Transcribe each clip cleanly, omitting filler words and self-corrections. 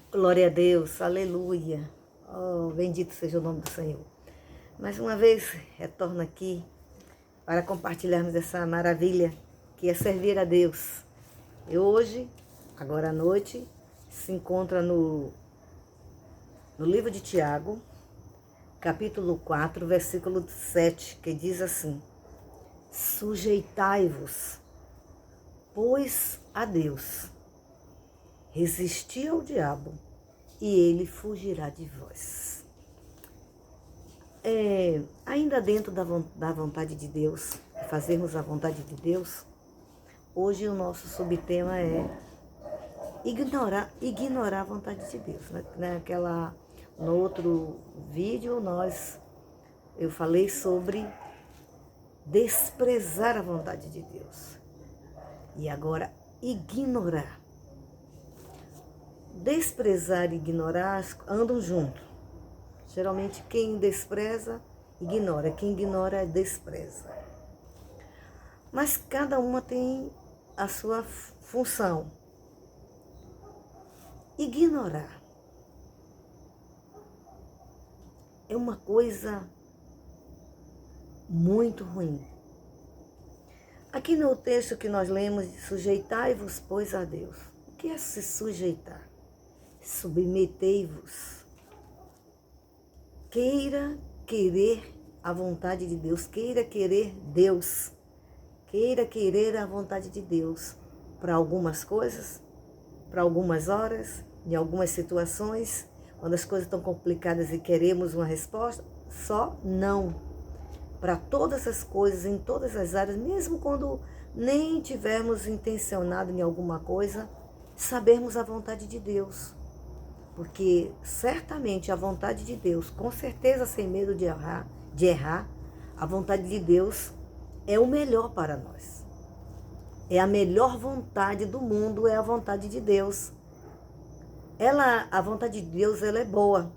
Glória a Deus, aleluia. Oh, bendito seja o nome do Senhor. Mais uma vez, retorno aqui para compartilharmos essa maravilha que é servir a Deus. E hoje, agora à noite, se encontra no livro de Tiago, capítulo 4, versículo 7, que diz assim: Sujeitai-vos, pois, a Deus, resisti ao diabo, e ele fugirá de vós. Ainda dentro da vontade de Deus, fazermos a vontade de Deus, hoje o nosso subtema é ignorar a vontade de Deus. No outro vídeo eu falei sobre desprezar a vontade de Deus. E agora, ignorar. Desprezar e ignorar andam juntos. Geralmente quem despreza, ignora. Quem ignora, despreza. Mas cada uma tem a sua função. Ignorar é uma coisa muito ruim. Aqui no texto que nós lemos, sujeitai-vos, pois, a Deus. O que é se sujeitar? Submetei-vos. Querer a vontade de Deus, querer Deus, querer a vontade de Deus para algumas coisas, para algumas horas, em algumas situações, quando as coisas estão complicadas e queremos uma resposta, só não. Para todas as coisas, em todas as áreas, mesmo quando nem tivermos intencionado em alguma coisa, sabermos a vontade de Deus. Porque certamente a vontade de Deus, com certeza sem medo de errar, a vontade de Deus é o melhor para nós. É a melhor vontade do mundo, é a vontade de Deus. A vontade de Deus, ela é boa,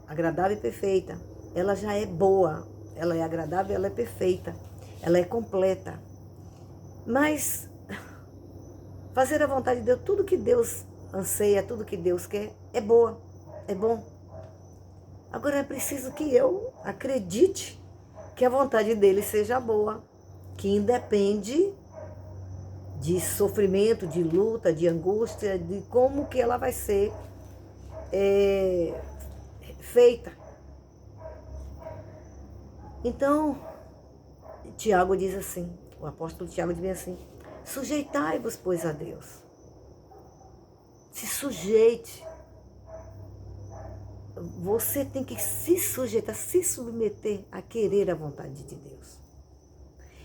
agradável e perfeita. Ela já é boa, ela é agradável, ela é perfeita, ela é completa. Mas fazer a vontade de Deus, tudo que Deus anseia, tudo que Deus quer, é boa, é bom. Agora é preciso que eu acredite que a vontade dele seja boa, que independe de sofrimento, de luta, de angústia, de como que ela vai ser feita. Então, Tiago diz assim, o apóstolo Tiago diz assim: sujeitai-vos, pois, a Deus. Se sujeite. Você tem que se sujeitar, se submeter a querer a vontade de Deus.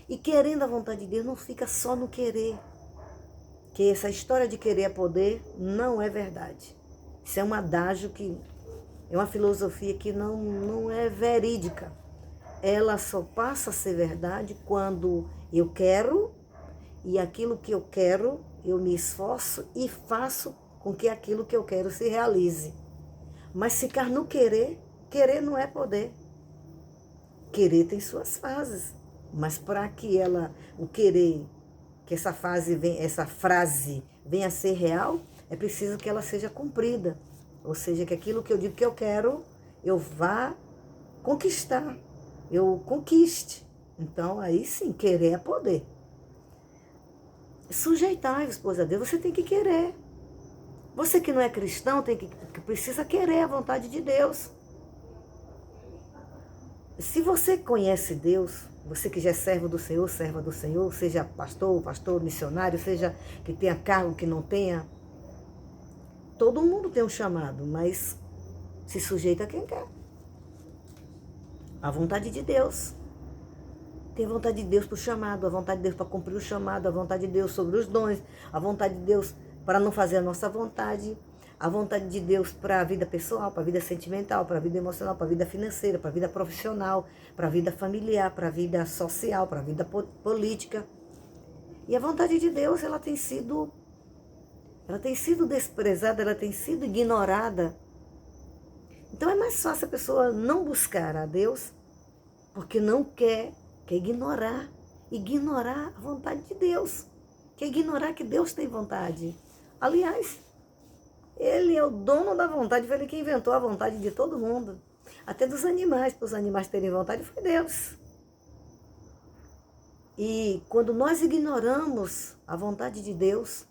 E querendo a vontade de Deus não fica só no querer. Que essa história de querer é poder não é verdade. Isso é um adágio que é uma filosofia que não é verídica. Ela só passa a ser verdade quando eu quero, e aquilo que eu quero, eu me esforço e faço com que aquilo que eu quero se realize. Mas ficar no querer não é poder. Querer tem suas fases, mas para que o querer, que essa frase venha a ser real, é preciso que ela seja cumprida. Ou seja, que aquilo que eu digo que eu quero, eu vá conquistar, eu conquiste. Então, aí sim, querer é poder. Sujeitar-vos, pois, a Deus, você tem que querer. Você que não é cristão, precisa querer a vontade de Deus. Se você conhece Deus, você que já é servo do Senhor, serva do Senhor, seja pastor, missionário, seja que tenha cargo, que não tenha, todo mundo tem um chamado, mas se sujeita a quem quer. A vontade de Deus. Tem a vontade de Deus para o chamado, a vontade de Deus para cumprir o chamado, a vontade de Deus sobre os dons, a vontade de Deus para não fazer a nossa vontade, a vontade de Deus para a vida pessoal, para a vida sentimental, para a vida emocional, para a vida financeira, para a vida profissional, para a vida familiar, para a vida social, para a vida política. E a vontade de Deus, ela tem sido desprezada, ela tem sido ignorada. Então é mais fácil a pessoa não buscar a Deus, porque não quer ignorar a vontade de Deus, quer ignorar que Deus tem vontade. Aliás, Ele é o dono da vontade, foi ele que inventou a vontade de todo mundo. Até dos animais, para os animais terem vontade, foi Deus. E quando nós ignoramos a vontade de Deus,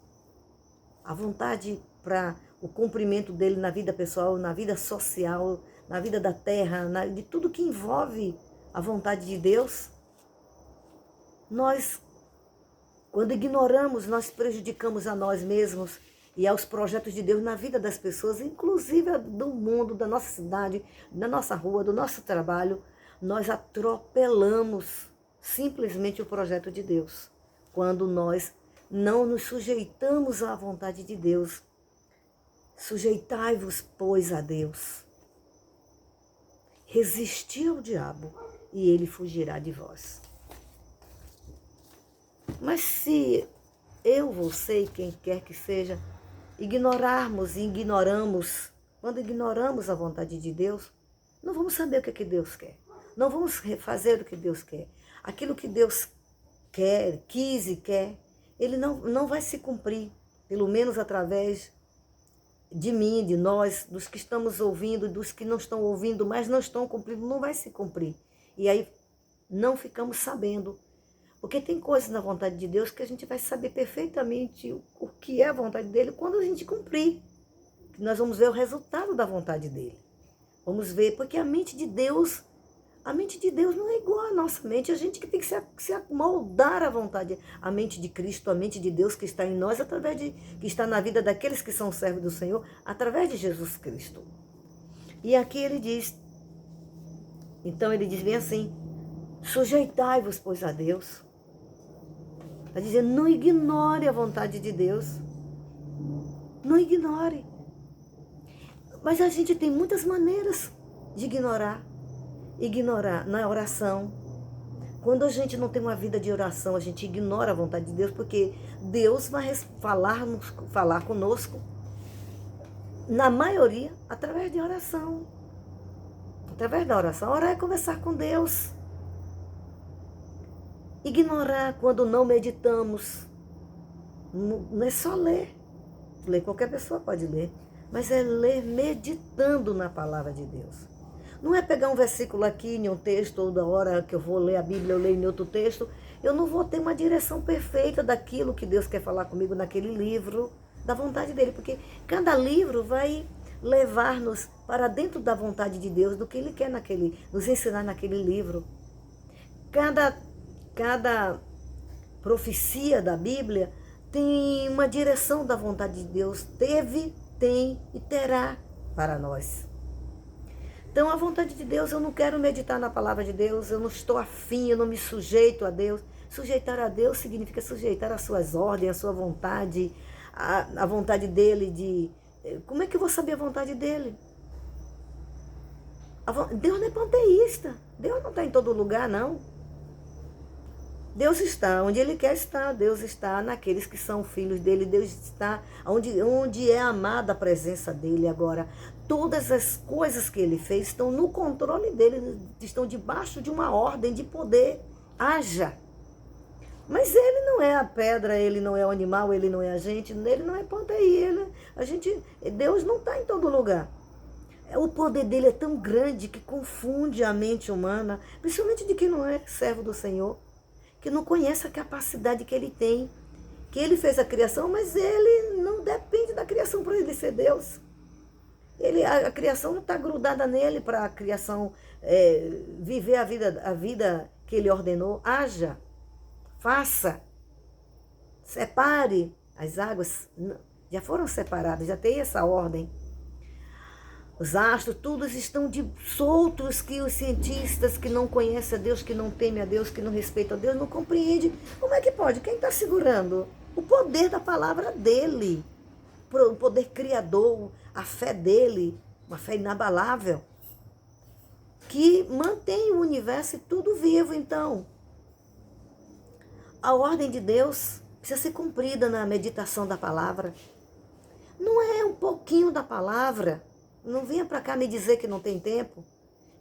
a vontade para o cumprimento dele na vida pessoal, na vida social, na vida da terra, de tudo que envolve a vontade de Deus, nós, quando ignoramos, nós prejudicamos a nós mesmos e aos projetos de Deus na vida das pessoas, inclusive do mundo, da nossa cidade, da nossa rua, do nosso trabalho. Nós atropelamos simplesmente o projeto de Deus, quando nós não nos sujeitamos à vontade de Deus. Sujeitai-vos, pois, a Deus. Resisti ao diabo e ele fugirá de vós. Mas se eu, você e quem quer que seja, ignorarmos e ignoramos, quando ignoramos a vontade de Deus, não vamos saber o que é que Deus quer. Não vamos fazer o que Deus quer. Aquilo que Deus quer, quis e quer, ele não vai se cumprir, pelo menos através de mim, de nós, dos que estamos ouvindo, dos que não estão ouvindo, mas não estão cumprindo, não vai se cumprir. E aí não ficamos sabendo. Porque tem coisas na vontade de Deus que a gente vai saber perfeitamente o que é a vontade dele quando a gente cumprir. Nós vamos ver o resultado da vontade dele. Vamos ver, porque a mente de Deus não é igual à nossa mente. A gente que tem que se amoldar à vontade. A mente de Cristo, a mente de Deus que está em nós, que está na vida daqueles que são servos do Senhor, através de Jesus Cristo. E aqui ele diz, então ele diz bem assim, sujeitai-vos, pois, a Deus. Está dizendo, não ignore a vontade de Deus. Não ignore. Mas a gente tem muitas maneiras de ignorar. Ignorar na oração. Quando a gente não tem uma vida de oração, a gente ignora a vontade de Deus, porque Deus vai falar conosco, na maioria, através de oração. Através da oração. Orar é conversar com Deus. Ignorar quando não meditamos. Não é só ler. Ler qualquer pessoa pode ler. Mas é ler meditando na palavra de Deus. Não é pegar um versículo aqui em um texto, ou da hora que eu vou ler a Bíblia, eu leio em outro texto. Eu não vou ter uma direção perfeita daquilo que Deus quer falar comigo naquele livro, da vontade dele. Porque cada livro vai levar-nos para dentro da vontade de Deus, do que ele quer nos ensinar naquele livro. Cada profecia da Bíblia tem uma direção da vontade de Deus. Teve, tem e terá para nós. Então, a vontade de Deus, eu não quero meditar na palavra de Deus, eu não estou afim, eu não me sujeito a Deus. Sujeitar a Deus significa sujeitar as suas ordens, a sua vontade, a vontade dele. Como é que eu vou saber a vontade dele? Deus não é panteísta, Deus não está em todo lugar, não. Deus está onde ele quer estar, Deus está naqueles que são filhos dele, Deus está onde é amada a presença dele. Agora, todas as coisas que ele fez estão no controle dele, estão debaixo de uma ordem de poder. Haja. Mas ele não é a pedra, ele não é o animal, ele não é a gente, ele não é panteísta. Deus não está em todo lugar. O poder dele é tão grande que confunde a mente humana, principalmente de quem não é servo do Senhor, que não conhece a capacidade que ele tem, que ele fez a criação, mas ele não depende da criação para ele ser Deus. A criação não está grudada nele para a criação viver a vida que ele ordenou. Haja, faça, separe. As águas já foram separadas, já tem essa ordem. Os astros, todos estão soltos, que os cientistas que não conhecem a Deus, que não temem a Deus, que não respeitam a Deus, não compreendem. Como é que pode? Quem está segurando? O poder da palavra dele, o poder criador, a fé dele, uma fé inabalável, que mantém o universo e tudo vivo. Então, a ordem de Deus precisa ser cumprida na meditação da palavra. Não é um pouquinho da palavra. Não venha para cá me dizer que não tem tempo,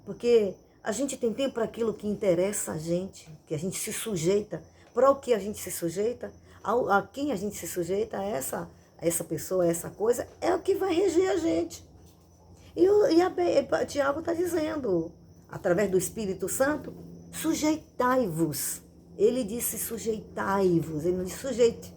porque a gente tem tempo para aquilo que interessa a gente, que a gente se sujeita. Para o que a gente se sujeita? A quem a gente se sujeita? a essa pessoa, a essa coisa, é o que vai reger a gente. Tiago está dizendo, através do Espírito Santo, sujeitai-vos. Ele disse sujeitai-vos, ele não disse sujeite.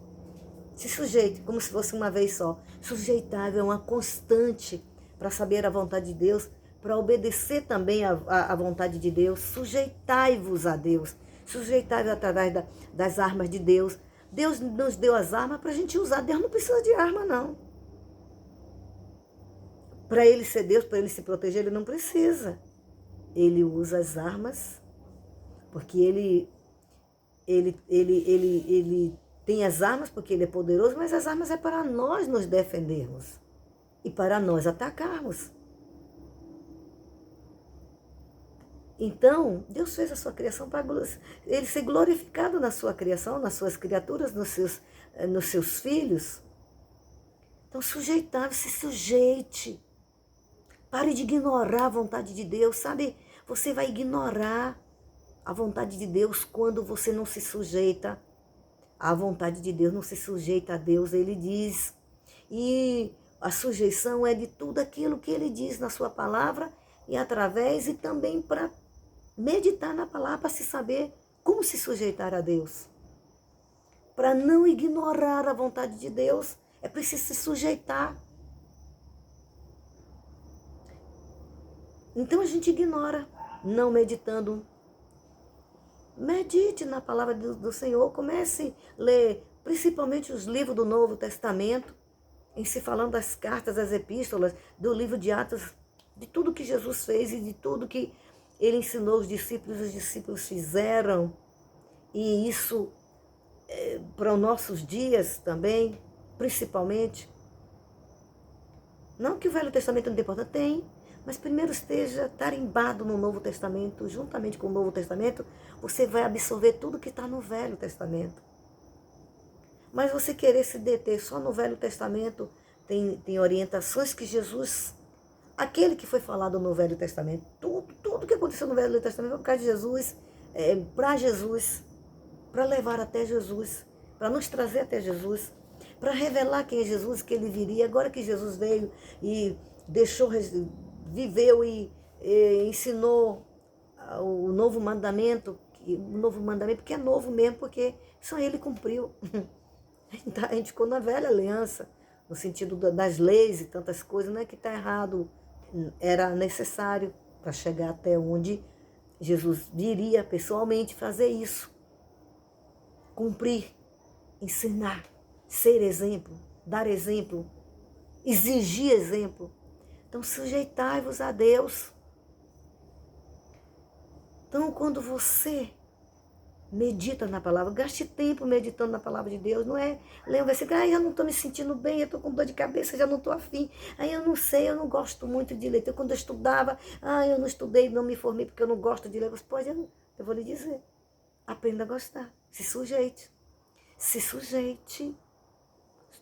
Se sujeite, como se fosse uma vez só. Sujeitável é uma constante para saber a vontade de Deus, para obedecer também a vontade de Deus. Sujeitai-vos a Deus. Sujeitai-vos através das armas de Deus. Deus nos deu as armas para a gente usar. Deus não precisa de arma, não. Para ele ser Deus, para ele se proteger, ele não precisa. Ele usa as armas, porque ele tem as armas, porque ele é poderoso, mas as armas é para nós nos defendermos e para nós atacarmos. Então, Deus fez a sua criação para ele ser glorificado na sua criação, nas suas criaturas, nos seus filhos. Então, se sujeite. Pare de ignorar a vontade de Deus, sabe? Você vai ignorar a vontade de Deus quando você não se sujeita à vontade de Deus, não se sujeita a Deus, ele diz. E a sujeição é de tudo aquilo que ele diz na sua palavra e através e também para meditar na palavra, para se saber como se sujeitar a Deus. Para não ignorar a vontade de Deus, é preciso se sujeitar. Então a gente ignora, não meditando. Medite na palavra do Senhor, comece a ler principalmente os livros do Novo Testamento, em se falando das cartas, das epístolas, do livro de Atos, de tudo que Jesus fez e de tudo que ele ensinou os discípulos fizeram. E isso para os nossos dias também, principalmente. Não que o Velho Testamento não tem importância, tem. Mas primeiro esteja tarimbado no Novo Testamento, juntamente com o Novo Testamento, você vai absorver tudo que está no Velho Testamento. Mas você querer se deter só no Velho Testamento, tem orientações que Jesus, aquele que foi falado no Velho Testamento, tudo que aconteceu no Velho Testamento foi por causa de Jesus, para Jesus, para levar até Jesus, para nos trazer até Jesus, para revelar quem é Jesus, que ele viria. Agora que Jesus veio e viveu e ensinou o novo mandamento, que é novo mesmo, porque só ele cumpriu. A gente ficou na velha aliança, no sentido das leis e tantas coisas, não é que está errado, era necessário para chegar até onde Jesus viria pessoalmente fazer isso, cumprir, ensinar, ser exemplo, dar exemplo, exigir exemplo. Então, sujeitai-vos a Deus. Então, quando você medita na palavra, gaste tempo meditando na palavra de Deus, não é ler um versículo, eu não estou me sentindo bem, eu estou com dor de cabeça, já não estou afim, eu não sei, eu não gosto muito de ler. Então, quando eu estudava, eu não estudei, não me formei porque eu não gosto de ler. Você pode, eu vou lhe dizer, aprenda a gostar, se sujeite,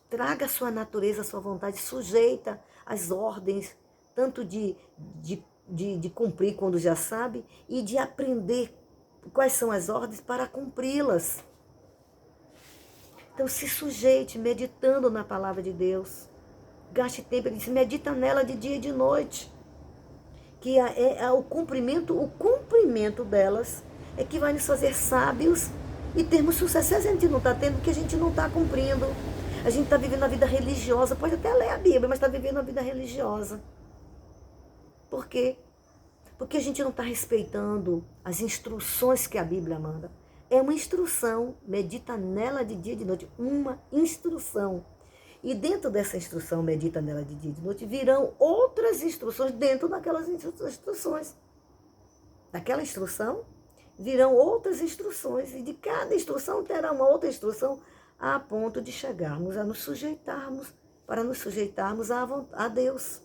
traga a sua natureza, a sua vontade, sujeita as ordens, tanto de cumprir quando já sabe, e de aprender quais são as ordens para cumpri-las. Então se sujeite, meditando na palavra de Deus. Gaste tempo, ele diz, medita nela de dia e de noite. Que o cumprimento delas é que vai nos fazer sábios e termos sucesso. Se a gente não está tendo, que a gente não está cumprindo. A gente está vivendo a vida religiosa, pode até ler a Bíblia, mas está vivendo a vida religiosa. Por quê? Porque a gente não está respeitando as instruções que a Bíblia manda. É uma instrução, medita nela de dia e de noite, uma instrução. E dentro dessa instrução, medita nela de dia e de noite, virão outras instruções dentro daquelas instruções. Daquela instrução, virão outras instruções, e de cada instrução terá uma outra instrução, a ponto de chegarmos a nos sujeitarmos, para nos sujeitarmos a Deus.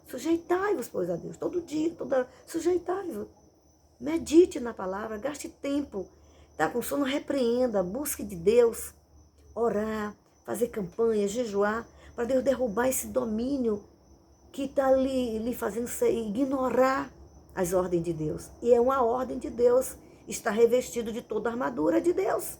Sujeitai-vos, pois, a Deus, todo dia, sujeitai-vos. Medite na palavra, gaste tempo. Está com sono, repreenda, busque de Deus, orar, fazer campanha, jejuar, para Deus derrubar esse domínio que está lhe fazendo ignorar as ordens de Deus. E é uma ordem de Deus, está revestido de toda a armadura de Deus.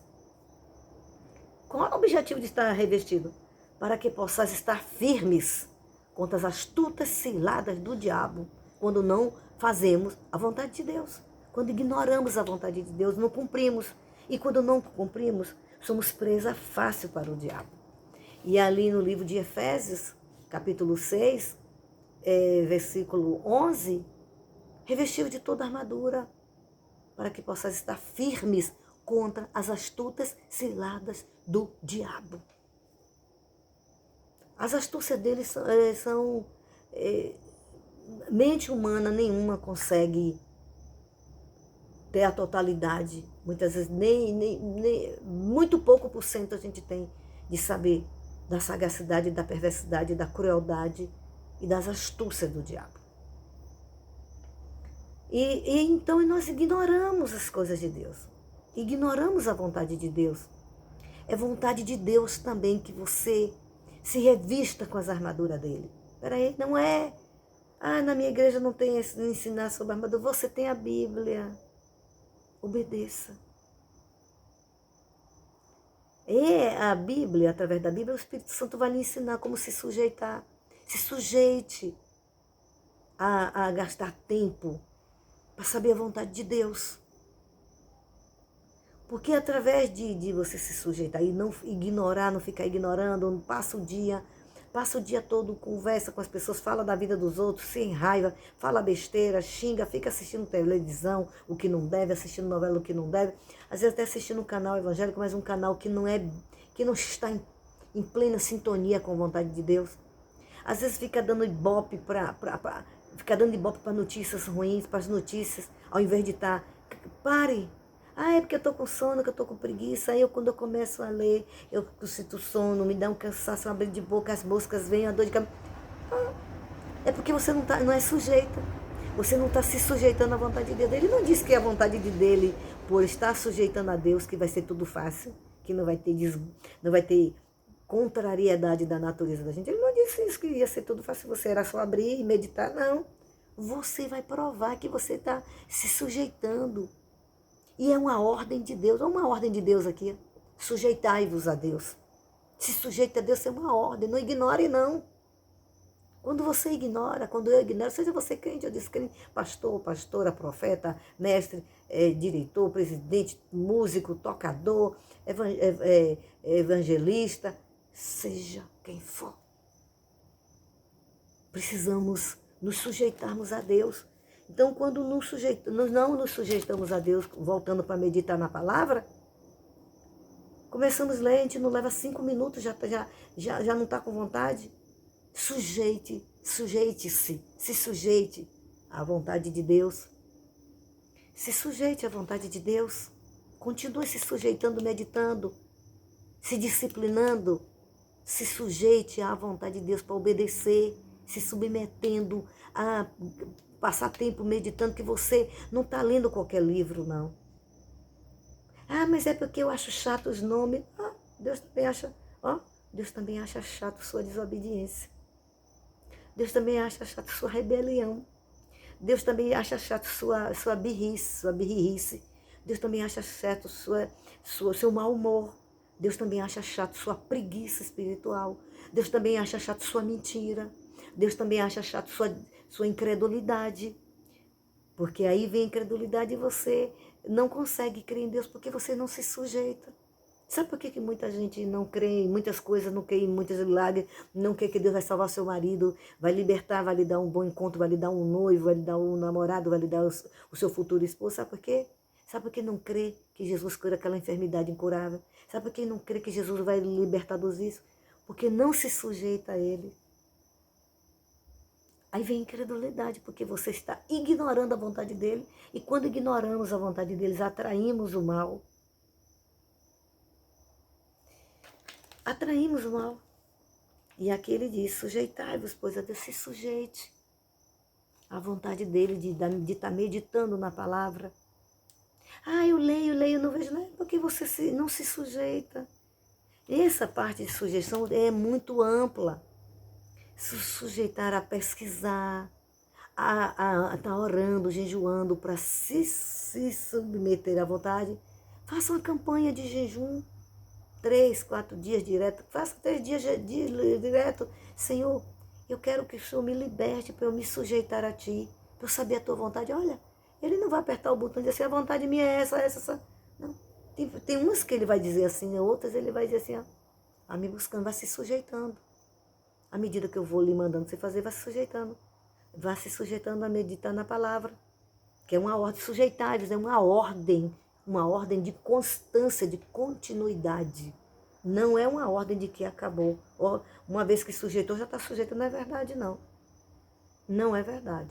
Qual é o objetivo de estar revestido? para que possais estar firmes contra as astutas ciladas do diabo, quando não fazemos a vontade de Deus, quando ignoramos a vontade de Deus, não cumprimos. E quando não cumprimos, somos presa fácil para o diabo. E ali no livro de Efésios, capítulo 6, versículo 11, revestiu de toda a armadura, para que possais estar firmes contra as astutas ciladas do diabo. As astúcias dele são mente humana nenhuma consegue ter a totalidade. Muitas vezes, muito pouco por cento a gente tem de saber da sagacidade, da perversidade, da crueldade e das astúcias do diabo. E então nós ignoramos as coisas de Deus. Ignoramos a vontade de Deus. É vontade de Deus também que você se revista com as armaduras dele. Peraí, não é... na minha igreja não tem ensinar sobre a armadura. Você tem a Bíblia. Obedeça. E a Bíblia, através da Bíblia, o Espírito Santo vai lhe ensinar como se sujeitar. Se sujeite a gastar tempo para saber a vontade de Deus. Porque através de você se sujeitar e não ignorar, não ficar ignorando, passa o dia todo, conversa com as pessoas, fala da vida dos outros, sem raiva, fala besteira, xinga, fica assistindo televisão, o que não deve, assistindo novela, o que não deve. Às vezes até assistindo um canal evangélico, mas um canal que não está em plena sintonia com a vontade de Deus. Às vezes fica dando ibope para notícias ruins, para as notícias, ao invés de estar... Pare! É porque eu estou com sono, que eu estou com preguiça. Aí quando eu começo a ler, eu sinto sono, me dá um cansaço, uma abrir de boca, as moscas vêm, a dor de cabeça. É porque você não é sujeita. Você não está se sujeitando à vontade de Deus. Ele não disse que é a vontade dele, por estar sujeitando a Deus, que vai ser tudo fácil, que não vai ter contrariedade da natureza da gente. Ele não disse isso, que ia ser tudo fácil, você era só abrir e meditar. Não. Você vai provar que você está se sujeitando. E é uma ordem de Deus. Olha uma ordem de Deus aqui. Sujeitai-vos a Deus. Se sujeita a Deus é uma ordem. Não ignore, não. Quando você ignora, quando eu ignoro, seja você crente ou descrente, pastor, pastora, profeta, mestre, diretor, presidente, músico, tocador, evangelista, seja quem for. Precisamos nos sujeitarmos a Deus. Então, quando nós não nos sujeitamos a Deus, voltando para meditar na palavra, começamos a ler, a gente não leva 5 minutos, já não está com vontade. Sujeite-se, se sujeite à vontade de Deus. Se sujeite à vontade de Deus. Continue se sujeitando, meditando, se disciplinando. Se sujeite à vontade de Deus para obedecer, se submetendo a passar tempo meditando, que você não está lendo qualquer livro, não. Mas é porque eu acho chato os nomes. Deus também acha chato sua desobediência. Deus também acha chato sua rebelião. Deus também acha chato sua birrice. Deus também acha chato seu mau humor. Deus também acha chato sua preguiça espiritual. Deus também acha chato sua mentira. Deus também acha chato sua incredulidade. Porque aí vem a incredulidade e você não consegue crer em Deus porque você não se sujeita. Sabe por que muita gente não crê em muitas coisas, não crê em muitos milagres, não quer que Deus vai salvar seu marido, vai libertar, vai lhe dar um bom encontro, vai lhe dar um noivo, vai lhe dar um namorado, vai lhe dar o seu futuro esposo? Sabe por quê? Sabe por que não crê que Jesus cura aquela enfermidade incurável? Sabe por que não crê que Jesus vai lhe libertar dos vícios? Porque não se sujeita a Ele. Aí vem a incredulidade, porque você está ignorando a vontade dEle, e quando ignoramos a vontade dEle, atraímos o mal. Atraímos o mal. E aqui ele diz, sujeitai-vos, pois a Deus, se sujeite à vontade dEle, de estar meditando na palavra. Eu leio, não vejo nada, porque você não se sujeita. Essa parte de sujeição é muito ampla. Se sujeitar a pesquisar, a estar orando, jejuando para se submeter à vontade. Faça uma campanha de jejum. 3, 4 dias direto, faça 3 dias direto. Senhor, eu quero que o Senhor me liberte para eu me sujeitar a Ti, para eu saber a Tua vontade. Olha, Ele não vai apertar o botão e dizer assim, a vontade minha é essa. Não. Tem umas que Ele vai dizer assim, outras Ele vai dizer assim, ó, a me buscando, vai se sujeitando. À medida que eu vou lhe mandando você fazer, vai se sujeitando. Vai se sujeitando a meditar na palavra, que é uma ordem, sujeitar-vos, é uma ordem de constância, de continuidade. Não é uma ordem de que acabou. Uma vez que sujeitou, já está sujeito, não é verdade, não. Não é verdade.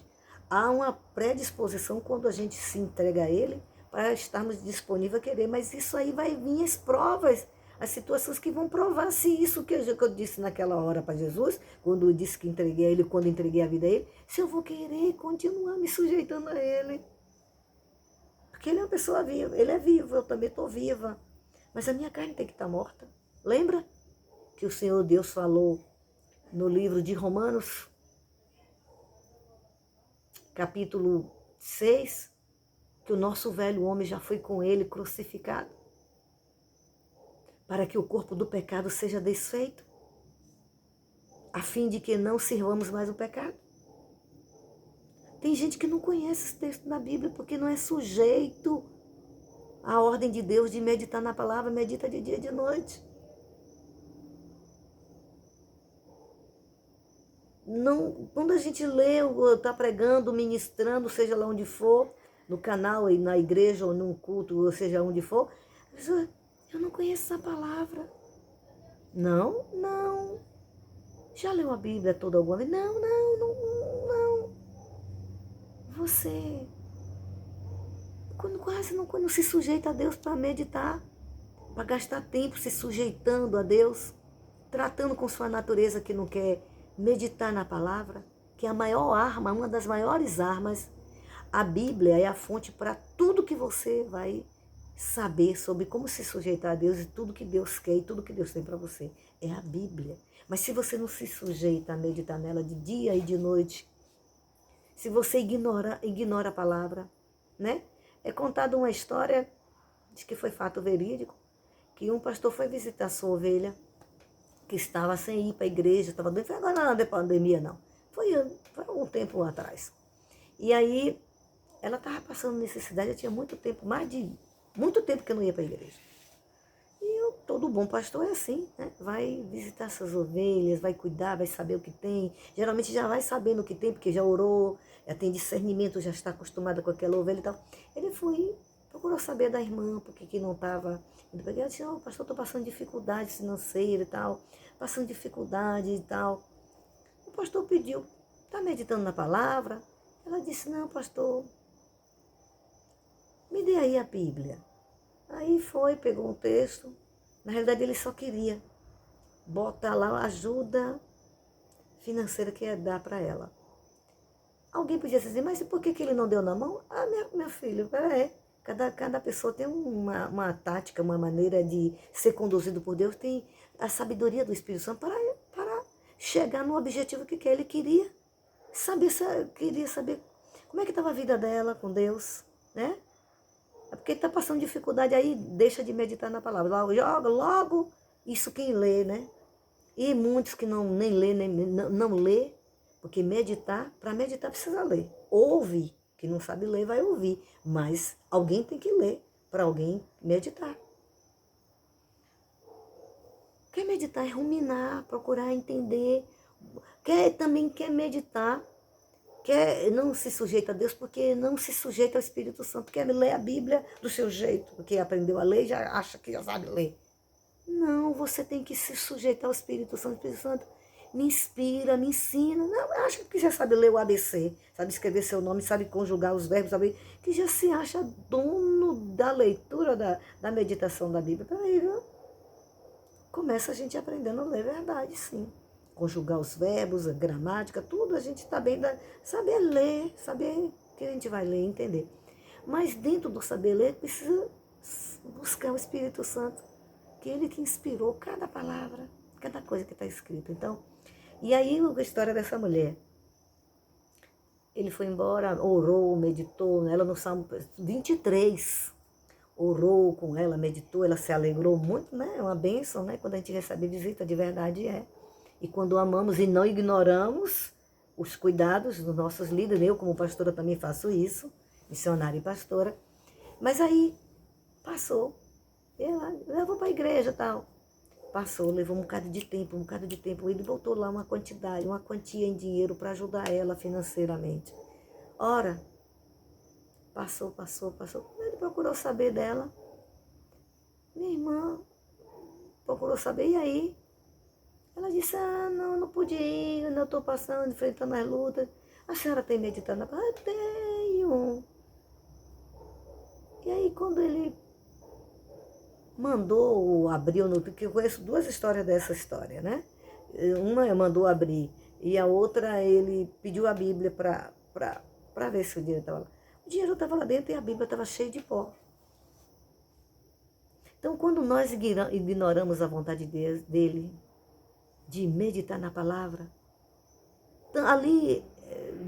Há uma predisposição quando a gente se entrega a Ele para estarmos disponíveis a querer, mas isso aí vai vir as provas, as situações que vão provar se isso que eu disse naquela hora para Jesus, quando eu disse que entreguei a Ele, quando entreguei a vida a Ele, se eu vou querer continuar me sujeitando a Ele. Porque Ele é uma pessoa viva, Ele é vivo, eu também estou viva. Mas a minha carne tem que estar morta. Lembra que o Senhor Deus falou no livro de Romanos, capítulo 6, que o nosso velho homem já foi com Ele crucificado, para que o corpo do pecado seja desfeito, a fim de que não sirvamos mais o pecado. Tem gente que não conhece esse texto da Bíblia porque não é sujeito à ordem de Deus de meditar na palavra, medita de dia e de noite. Não, quando a gente lê, está pregando, ministrando, seja lá onde for, no canal, na igreja, ou num culto, ou seja onde for, a pessoa, eu não conheço essa palavra. Não. Já leu a Bíblia toda alguma vez? Não. Você, quando quase não se sujeita a Deus para meditar, para gastar tempo se sujeitando a Deus, tratando com sua natureza que não quer meditar na palavra, que é a maior arma, uma das maiores armas. A Bíblia é a fonte para tudo que você vai saber sobre como se sujeitar a Deus e tudo que Deus quer e tudo que Deus tem para você. É a Bíblia. Mas se você não se sujeita a meditar nela de dia e de noite, se você ignora a palavra, né? É contada uma história, diz que foi fato verídico, que um pastor foi visitar sua ovelha, que estava sem ir para a igreja, estava doente. Foi agora não é pandemia, não. Foi algum tempo atrás. E aí, ela estava passando necessidade, já tinha muito tempo, muito tempo que eu não ia para a igreja. E todo bom pastor é assim, né? Vai visitar suas ovelhas, vai cuidar, vai saber o que tem. Geralmente já vai sabendo o que tem, porque já orou, já tem discernimento, já está acostumada com aquela ovelha e tal. Ele foi, procurou saber da irmã, porque que não estava. Ele disse, oh, pastor, estou passando dificuldade financeira e tal, passando dificuldade e tal. O pastor pediu, está meditando na palavra? Ela disse, não, pastor, me dê aí a Bíblia. Aí foi, pegou um texto. Na realidade, ele só queria botar lá a ajuda financeira que ia dar para ela. Alguém podia dizer, mas por que ele não deu na mão? Ah, meu filho, cada pessoa tem uma tática, uma maneira de ser conduzido por Deus, tem a sabedoria do Espírito Santo para chegar no objetivo que quer. Ele queria saber como é que estava a vida dela com Deus, né? É porque está passando dificuldade aí, deixa de meditar na palavra. Joga logo isso quem lê, né? E muitos que nem lê, não lê, porque para meditar precisa ler. Ouve, que não sabe ler vai ouvir, mas alguém tem que ler para alguém meditar. Quer meditar é ruminar, procurar entender. Também quer meditar, não se sujeita a Deus porque não se sujeita ao Espírito Santo, quer ler a Bíblia do seu jeito, porque aprendeu a ler e já acha que já sabe ler. Não, você tem que se sujeitar ao Espírito Santo. O Espírito Santo me inspira, me ensina. Não, acha que já sabe ler o ABC, sabe escrever seu nome, sabe conjugar os verbos, sabe que já se acha dono da leitura, da meditação da Bíblia. Peraí, viu? Começa a gente aprendendo a ler verdade, sim. Conjugar os verbos, a gramática, tudo a gente está bem, saber ler, saber que a gente vai ler e entender. Mas dentro do saber ler, precisa buscar o Espírito Santo, que ele que inspirou cada palavra, cada coisa que está escrita. Então, e aí a história dessa mulher. Ele foi embora, orou, meditou, ela no Salmo 23. orou com ela, meditou, ela se alegrou muito, né? É uma bênção, né? Quando a gente recebe visita, de verdade é. E quando amamos e não ignoramos os cuidados dos nossos líderes, eu como pastora também faço isso, missionária e pastora, mas aí passou, eu vou para a igreja e tal. Passou, levou um bocado de tempo, ele voltou lá uma quantia em dinheiro para ajudar ela financeiramente. Ora, passou. Ele procurou saber dela. Minha irmã procurou saber, e aí? Ela disse, não pude ir, eu estou passando, enfrentando as lutas. A senhora tem meditado na palavra? Eu tenho. E aí, quando ele mandou abrir, porque eu conheço duas histórias dessa história, né? Uma mandou abrir, e a outra ele pediu a Bíblia para ver se o dinheiro estava lá. O dinheiro estava lá dentro e a Bíblia estava cheia de pó. Então, quando nós ignoramos a vontade dele, de meditar na palavra, então, ali,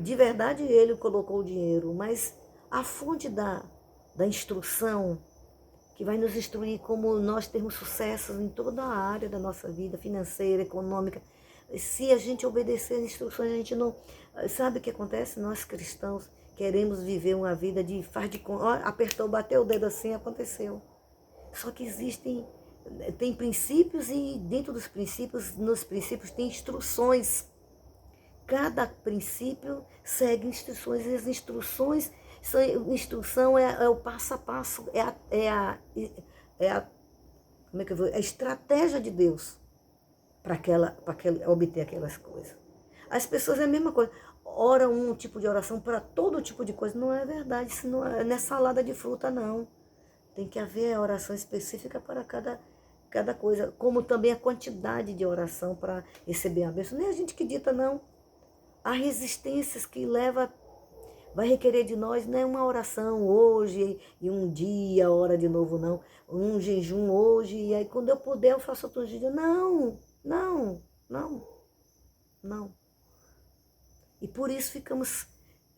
de verdade, ele colocou o dinheiro, mas a fonte da instrução, que vai nos instruir como nós termos sucesso em toda a área da nossa vida, financeira, econômica, se a gente obedecer as instruções, a gente não... Sabe o que acontece? Nós cristãos queremos viver uma vida de faz de conta, apertou, bateu o dedo assim, aconteceu. Só que tem princípios e dentro dos princípios, nos princípios tem instruções. Cada princípio segue instruções, e as instruções, instrução é o passo a passo, como é que eu vou? É a estratégia de Deus para obter aquelas coisas. As pessoas é a mesma coisa, oram um tipo de oração para todo tipo de coisa, não é verdade, isso não é salada de fruta, não. Tem que haver a oração específica para cada coisa, como também a quantidade de oração para receber a bênção. Nem a gente que dita, não. Há resistências que vai requerer de nós, não é uma oração hoje e um dia, hora de novo, não. Um jejum hoje, e aí quando eu puder eu faço outro dia. Não. E por isso ficamos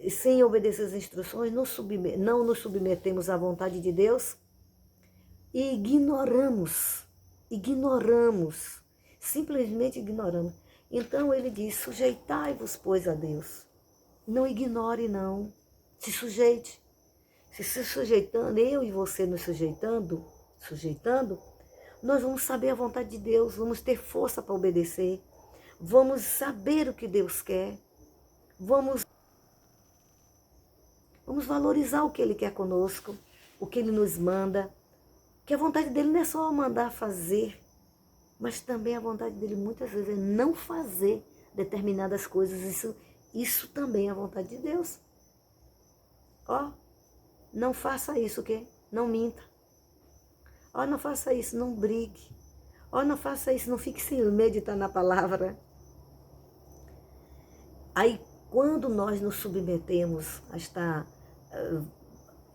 sem obedecer as instruções, não nos submetemos à vontade de Deus e simplesmente ignoramos. Então ele diz, sujeitai-vos, pois, a Deus. Não ignore, não. Se sujeite. Se sujeitando, eu e você nos sujeitando, nós vamos saber a vontade de Deus, vamos ter força para obedecer, vamos saber o que Deus quer, vamos valorizar o que Ele quer conosco, o que Ele nos manda, que a vontade dele não é só mandar fazer, mas também a vontade dele muitas vezes é não fazer determinadas coisas. Isso também é a vontade de Deus. Não faça isso, o quê? Não minta. Não faça isso, não brigue. Não faça isso, não fique sem meditar na palavra. Aí, quando nós nos submetemos a estar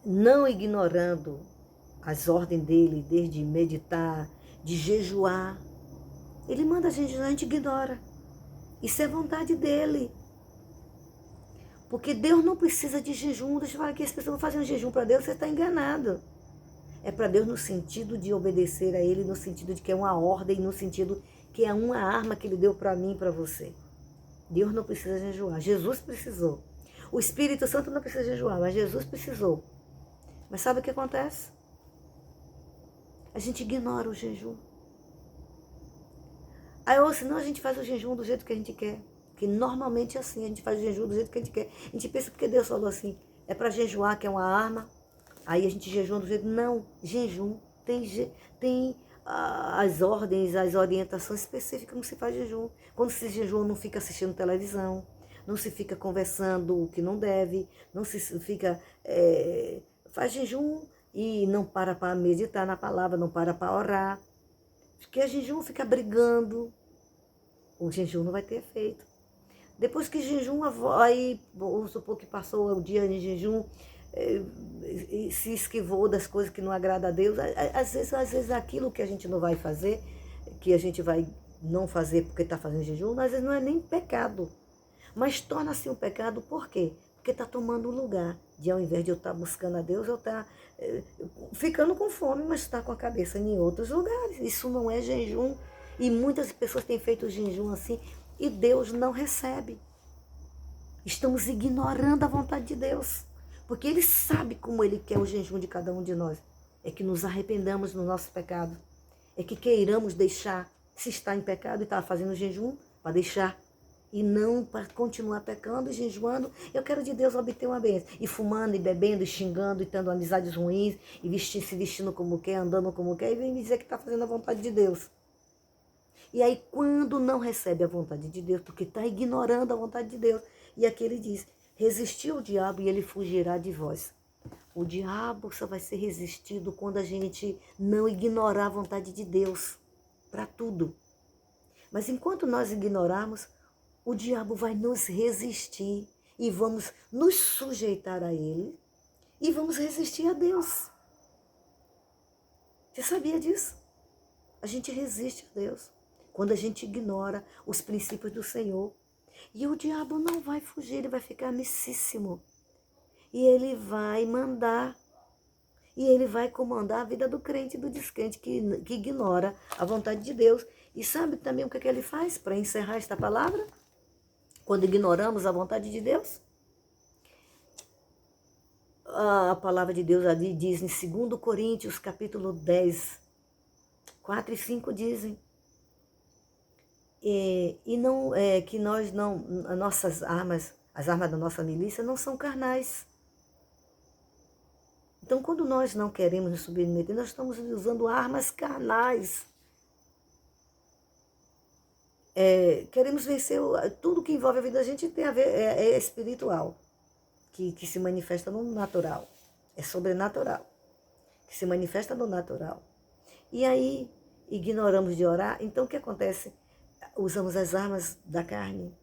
não ignorando as ordens dele, desde meditar, de jejuar, ele manda a gente jejuar, a gente ignora. Isso é vontade dele. Porque Deus não precisa de jejum. Deixa eu falar que as pessoas vão fazer um jejum para Deus, você está enganado. É para Deus no sentido de obedecer a Ele, no sentido de que é uma ordem, no sentido que é uma arma que Ele deu para mim e para você. Deus não precisa jejuar. Jesus precisou. O Espírito Santo não precisa jejuar, mas Jesus precisou. Mas sabe o que acontece? A gente ignora o jejum. Ou senão a gente faz o jejum do jeito que a gente quer. Que normalmente é assim, a gente faz o jejum do jeito que a gente quer. A gente pensa porque Deus falou assim, é para jejuar, que é uma arma. Aí a gente jejua do jeito... Não, jejum tem as ordens, as orientações específicas como se faz jejum. Quando se jejua, não fica assistindo televisão, não se fica conversando o que não deve, não se fica... faz jejum e não para meditar na palavra, não para orar. Porque a jejum fica brigando, o jejum não vai ter efeito. Depois que jejum, aí vamos supor que passou o dia em jejum, se esquivou das coisas que não agradam a Deus, às vezes aquilo que a gente não vai fazer, que a gente vai não fazer porque está fazendo jejum, às vezes não é nem pecado, mas torna-se um pecado, por quê? Porque porque está tomando o lugar de, ao invés de eu estar buscando a Deus, eu estar ficando com fome, mas está com a cabeça em outros lugares. Isso não é jejum. E muitas pessoas têm feito jejum assim e Deus não recebe. Estamos ignorando a vontade de Deus, porque Ele sabe como Ele quer o jejum de cada um de nós. É que nos arrependamos do nosso pecado. É que queiramos deixar, se está em pecado e está fazendo jejum, para deixar. E não para continuar pecando e jejuando. Eu quero de Deus obter uma bênção. E fumando, e bebendo, e xingando, e tendo amizades ruins, e se vestindo como quer, andando como quer, e vem me dizer que está fazendo a vontade de Deus. E aí, quando não recebe a vontade de Deus, porque está ignorando a vontade de Deus, e aqui ele diz, resistir ao diabo e ele fugirá de vós. O diabo só vai ser resistido quando a gente não ignorar a vontade de Deus para tudo. Mas enquanto nós ignorarmos, o diabo vai nos resistir e vamos nos sujeitar a ele e vamos resistir a Deus. Você sabia disso? A gente resiste a Deus quando a gente ignora os princípios do Senhor. E o diabo não vai fugir, ele vai ficar amicíssimo. E ele vai mandar, e ele vai comandar a vida do crente e do descrente que ignora a vontade de Deus. E sabe também o que ele faz para encerrar esta palavra? Quando ignoramos a vontade de Deus? A palavra de Deus ali diz em 2 Coríntios, capítulo 10, 4 e 5 dizem, que nós não, as nossas armas, as armas da nossa milícia não são carnais. Então, quando nós não queremos nos submeter, nós estamos usando armas carnais. Queremos vencer tudo que envolve a vida da gente tem a ver, é espiritual, que se manifesta no natural, é sobrenatural, que se manifesta no natural. E aí, ignoramos de orar, então o que acontece? Usamos as armas da carne,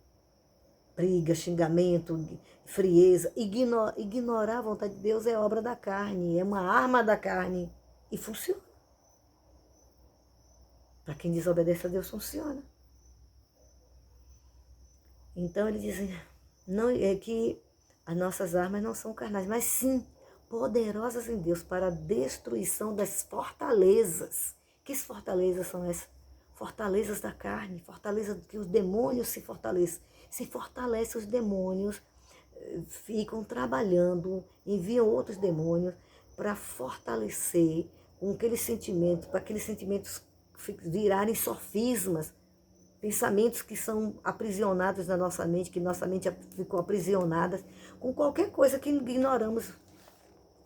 briga, xingamento, frieza. Ignorar a vontade de Deus é obra da carne, é uma arma da carne e funciona. Para quem desobedece a Deus, funciona. Então ele diz, não, é que as nossas armas não são carnais, mas sim poderosas em Deus para a destruição das fortalezas. Que fortalezas são essas? Fortalezas da carne, fortalezas que os demônios se fortalecem. Se fortalece os demônios, ficam trabalhando, enviam outros demônios para fortalecer com aqueles sentimentos, para aqueles sentimentos virarem sofismas, pensamentos que são aprisionados na nossa mente, que nossa mente ficou aprisionada, com qualquer coisa que ignoramos.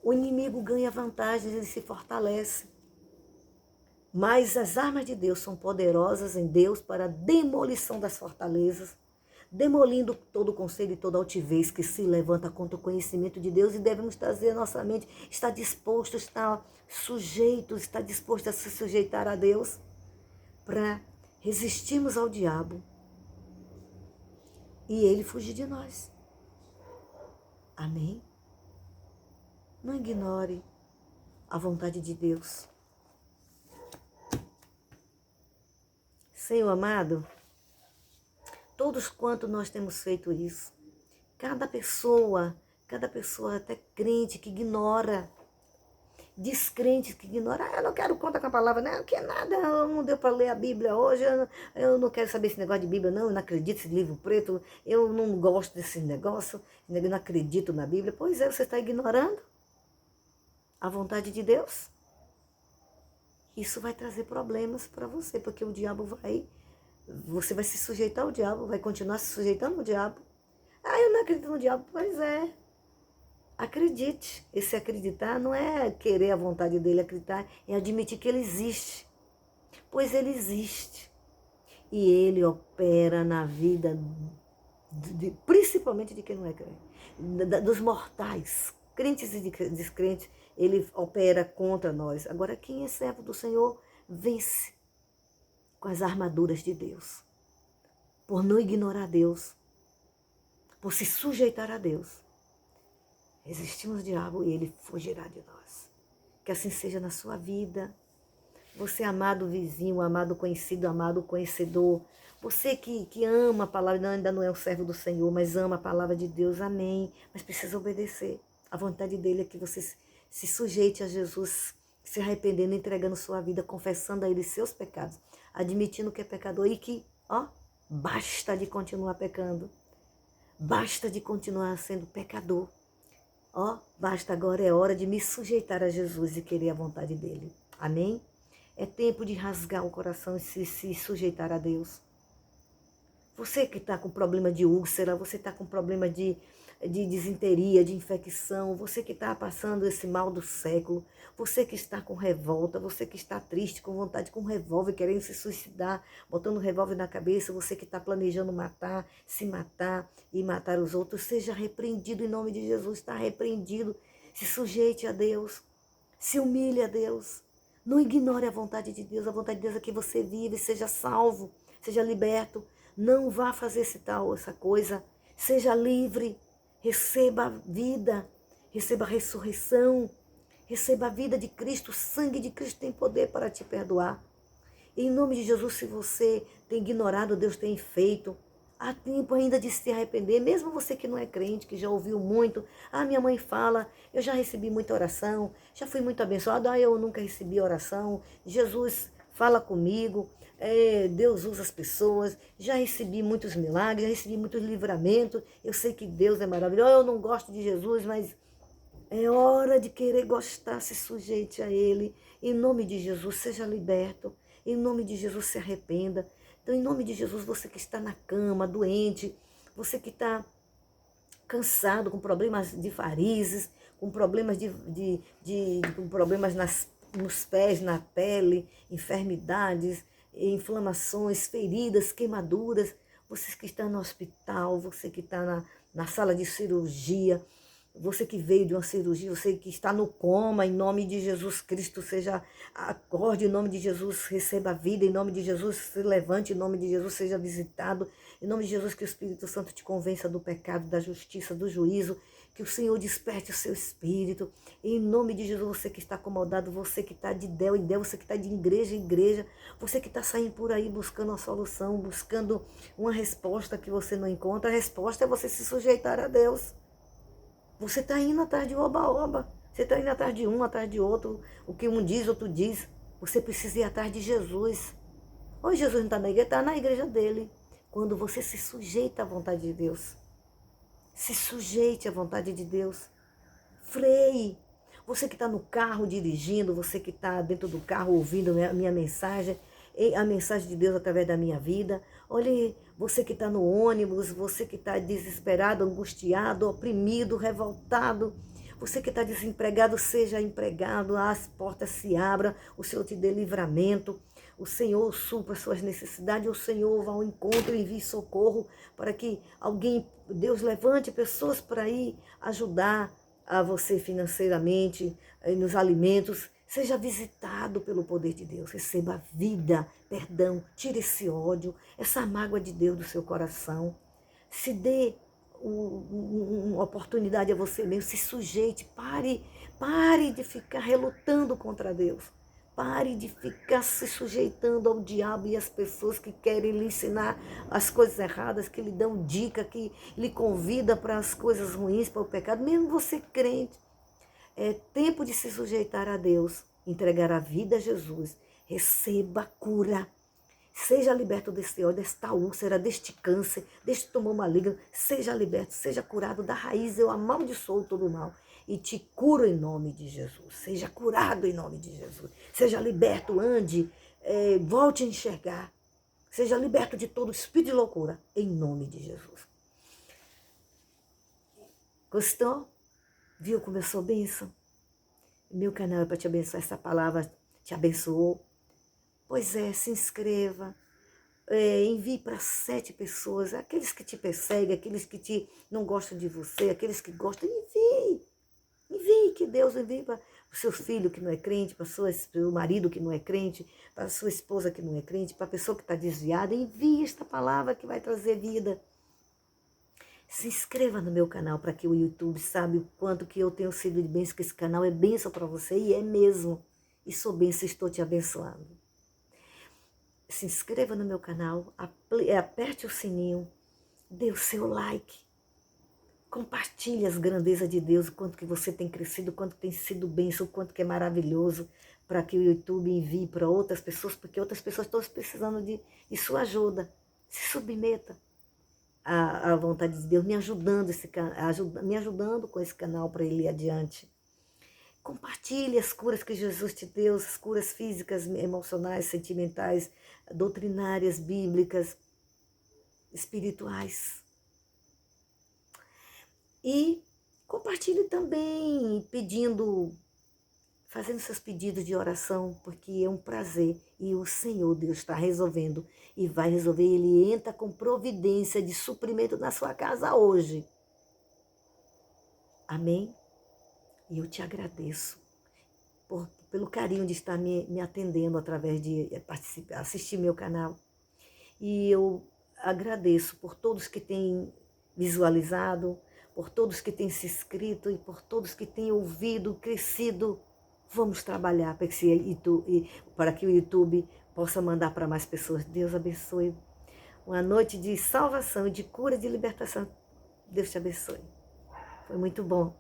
O inimigo ganha vantagem, ele se fortalece. Mas as armas de Deus são poderosas em Deus para a demolição das fortalezas, demolindo todo conselho e toda altivez que se levanta contra o conhecimento de Deus, e devemos trazer a nossa mente, estar disposto, estar sujeito, estar disposto a se sujeitar a Deus, para resistirmos ao diabo e ele fugir de nós. Amém? Não ignore a vontade de Deus. Senhor amado, todos quanto nós temos feito isso, cada pessoa até crente que ignora, descrente que ignora, eu não quero contar com a palavra, não quero nada, não deu para ler a Bíblia hoje, eu não quero saber esse negócio de Bíblia, não, eu não acredito nesse livro preto, eu não gosto desse negócio, eu não acredito na Bíblia. Pois é, você está ignorando a vontade de Deus. Isso vai trazer problemas para você, porque o diabo você vai se sujeitar ao diabo, vai continuar se sujeitando ao diabo. Eu não acredito no diabo. Pois é, acredite. Esse acreditar não é querer a vontade dele, acreditar é admitir que ele existe. Pois ele existe. E ele opera na vida, principalmente de quem não é crente, dos mortais, crentes e descrentes. Ele opera contra nós. Agora, quem é servo do Senhor, vence com as armaduras de Deus. Por não ignorar Deus, por se sujeitar a Deus, resistimos ao diabo e ele fugirá de nós. Que assim seja na sua vida, Você, amado vizinho, amado conhecido, amado conhecedor. Você que ama a palavra, ainda não é um servo do Senhor, mas ama a palavra de Deus, amém. Mas precisa obedecer. A vontade dele é que você se sujeite a Jesus, se arrependendo, entregando sua vida, confessando a Ele seus pecados, admitindo que é pecador e que, ó, basta de continuar pecando. Basta de continuar sendo pecador. Ó, basta agora, é hora de me sujeitar a Jesus e querer a vontade dele. Amém? É tempo de rasgar o coração e se sujeitar a Deus. Você que está com problema de úlcera, você está com problema de disenteria, de infecção, você que está passando esse mal do século, você que está com revolta, você que está triste, com vontade, com revólver, querendo se suicidar, botando revólver na cabeça, você que está planejando matar, se matar e matar os outros, seja repreendido em nome de Jesus, está repreendido, se sujeite a Deus, se humilhe a Deus, não ignore a vontade de Deus é que você vive, seja salvo, seja liberto, não vá fazer essa coisa, seja livre, receba a vida, receba a ressurreição, receba a vida de Cristo, o sangue de Cristo tem poder para te perdoar. Em nome de Jesus, se você tem ignorado, Deus tem feito, há tempo ainda de se arrepender, mesmo você que não é crente, que já ouviu muito. Ah, minha mãe fala, eu já recebi muita oração, já fui muito abençoado, eu nunca recebi oração, Jesus fala comigo, Deus usa as pessoas, já recebi muitos milagres, já recebi muitos livramentos, eu sei que Deus é maravilhoso, eu não gosto de Jesus, mas é hora de querer gostar, se sujeite a Ele. Em nome de Jesus, seja liberto. Em nome de Jesus, se arrependa. Então, em nome de Jesus, você que está na cama, doente, você que está cansado, com problemas de varizes, com problemas, com problemas nos pés, na pele, enfermidades, inflamações, feridas, queimaduras, você que está no hospital, você que está na sala de cirurgia, você que veio de uma cirurgia, você que está no coma, em nome de Jesus Cristo, seja acorde, em nome de Jesus, receba a vida, em nome de Jesus, se levante, em nome de Jesus, seja visitado, em nome de Jesus, que o Espírito Santo te convença do pecado, da justiça, do juízo, que o Senhor desperte o seu espírito, em nome de Jesus, você que está acomodado, você que está de Del em Del, você que está de igreja em igreja, você que está saindo por aí buscando uma solução, buscando uma resposta que você não encontra, a resposta é você se sujeitar a Deus. Você está indo atrás de oba-oba. Você está indo atrás de um, atrás de outro. O que um diz, outro diz. Você precisa ir atrás de Jesus. Hoje Jesus não está na igreja, está na igreja dele. Quando você se sujeita à vontade de Deus. Se sujeite à vontade de Deus. Freie. Você que está no carro dirigindo, você que está dentro do carro ouvindo a minha mensagem, a mensagem de Deus através da minha vida. Olhe, você que está no ônibus, você que está desesperado, angustiado, oprimido, revoltado. Você que está desempregado, seja empregado, as portas se abram, o Senhor te dê livramento. O Senhor supra suas necessidades, o Senhor vá ao encontro e envie socorro para que alguém, Deus levante pessoas para ir ajudar a você financeiramente, nos alimentos. Seja visitado pelo poder de Deus, receba vida, perdão, tire esse ódio, essa mágoa de Deus do seu coração. Se dê uma oportunidade a você mesmo, se sujeite, pare de ficar relutando contra Deus. Pare de ficar se sujeitando ao diabo e às pessoas que querem lhe ensinar as coisas erradas, que lhe dão dica, que lhe convida para as coisas ruins, para o pecado, mesmo você crente. É tempo de se sujeitar a Deus, entregar a vida a Jesus, receba a cura, seja liberto desse ódio, desta úlcera, deste câncer, deste tumor maligno, seja liberto, seja curado da raiz, eu amaldiçoo todo o mal e te curo em nome de Jesus, seja curado em nome de Jesus, seja liberto, ande, volte a enxergar, seja liberto de todo espírito de loucura, em nome de Jesus. Gostou? Viu como eu sou bênção? Meu canal é para te abençoar, essa palavra te abençoou. Pois é, se inscreva, envie para 7 pessoas, aqueles que te perseguem, aqueles que não gostam de você, aqueles que gostam, envie, que Deus envie para o seu filho que não é crente, para o seu marido que não é crente, para a sua esposa que não é crente, para a pessoa que está desviada, envie esta palavra que vai trazer vida. Se inscreva no meu canal para que o YouTube saiba o quanto que eu tenho sido de bênção, que esse canal é bênção para você, e é mesmo. e sou bênção, estou te abençoando. Se inscreva no meu canal, aperte o sininho, dê o seu like, compartilhe as grandezas de Deus, o quanto que você tem crescido, o quanto tem sido bênção, o quanto que é maravilhoso, para que o YouTube envie para outras pessoas, porque outras pessoas estão precisando de sua ajuda. Se submeta à vontade de Deus, me ajudando com esse canal para ele ir adiante. Compartilhe as curas que Jesus te deu, as curas físicas, emocionais, sentimentais, doutrinárias, bíblicas, espirituais. E compartilhe também fazendo seus pedidos de oração, porque é um prazer e o Senhor Deus está resolvendo e vai resolver. Ele entra com providência de suprimento na sua casa hoje. Amém? E eu te agradeço pelo carinho de estar me atendendo através de assistir meu canal. E eu agradeço por todos que têm visualizado, por todos que têm se inscrito e por todos que têm ouvido, crescido. Vamos trabalhar para que o YouTube possa mandar para mais pessoas. Deus abençoe. Uma noite de salvação, de cura, de libertação. Deus te abençoe. Foi muito bom.